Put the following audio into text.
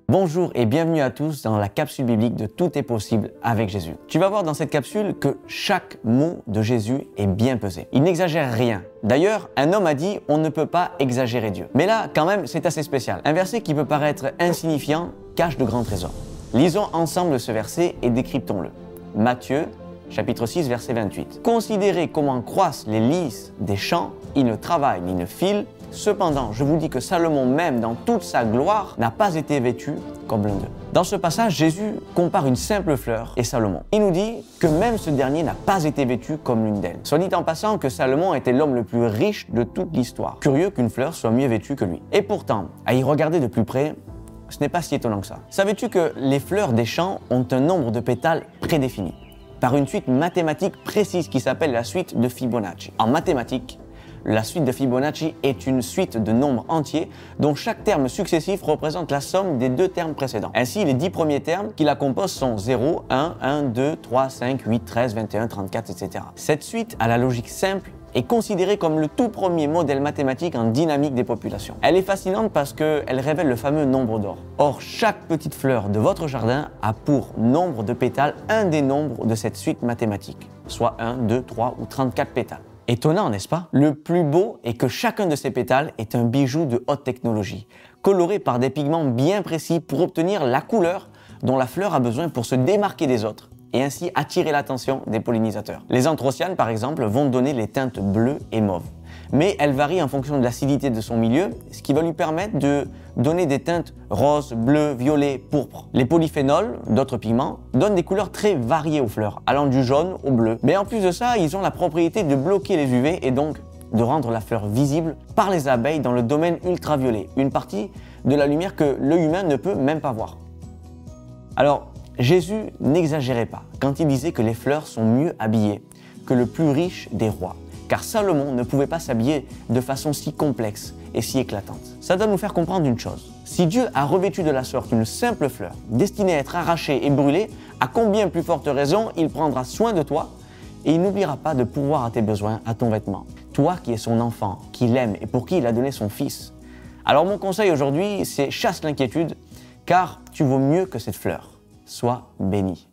Bonjour et bienvenue à tous dans la capsule biblique de Tout est possible avec Jésus. Tu vas voir dans cette capsule que chaque mot de Jésus est bien pesé. Il n'exagère rien. D'ailleurs, un homme a dit « on ne peut pas exagérer Dieu ». Mais là, quand même, c'est assez spécial. Un verset qui peut paraître insignifiant cache de grands trésors. Lisons ensemble ce verset et décryptons-le. Matthieu, chapitre 6, verset 28. « Considérez comment croissent les lys des champs, ils ne travaillent ni ne filent. Cependant, je vous dis que Salomon même, dans toute sa gloire, n'a pas été vêtu comme l'un d'eux. » Dans ce passage, Jésus compare une simple fleur et Salomon. Il nous dit que même ce dernier n'a pas été vêtu comme l'une d'elles. Soit dit en passant que Salomon était l'homme le plus riche de toute l'histoire. Curieux qu'une fleur soit mieux vêtue que lui. Et pourtant, à y regarder de plus près, ce n'est pas si étonnant que ça. Savais-tu que les fleurs des champs ont un nombre de pétales prédéfini par une suite mathématique précise qui s'appelle la suite de Fibonacci. En mathématiques, la suite de Fibonacci est une suite de nombres entiers dont chaque terme successif représente la somme des deux termes précédents. Ainsi, les 10 premiers termes qui la composent sont 0, 1, 1, 2, 3, 5, 8, 13, 21, 34, etc. Cette suite, à la logique simple, est considérée comme le tout premier modèle mathématique en dynamique des populations. Elle est fascinante parce qu'elle révèle le fameux nombre d'or. Or, chaque petite fleur de votre jardin a pour nombre de pétales un des nombres de cette suite mathématique, soit 1, 2, 3 ou 34 pétales. Étonnant, n'est-ce pas? Le plus beau est que chacun de ces pétales est un bijou de haute technologie, coloré par des pigments bien précis pour obtenir la couleur dont la fleur a besoin pour se démarquer des autres et ainsi attirer l'attention des pollinisateurs. Les anthrocyanes, par exemple, vont donner les teintes bleues et mauves. Mais elles varient en fonction de l'acidité de son milieu, ce qui va lui permettre de donner des teintes roses, bleues, violets, pourpres. Les polyphénols, d'autres pigments, donnent des couleurs très variées aux fleurs, allant du jaune au bleu. Mais en plus de ça, ils ont la propriété de bloquer les UV et donc de rendre la fleur visible par les abeilles dans le domaine ultraviolet, une partie de la lumière que l'œil humain ne peut même pas voir. Alors, Jésus n'exagérait pas quand il disait que les fleurs sont mieux habillées que le plus riche des rois. Car Salomon ne pouvait pas s'habiller de façon si complexe et si éclatante. Ça doit nous faire comprendre une chose. Si Dieu a revêtu de la sorte une simple fleur, destinée à être arrachée et brûlée, à combien plus forte raison il prendra soin de toi et il n'oubliera pas de pourvoir à tes besoins, à ton vêtement. Toi qui es son enfant, qui l'aime et pour qui il a donné son fils. Alors mon conseil aujourd'hui, c'est chasse l'inquiétude, car tu vaux mieux que cette fleur. Sois béni.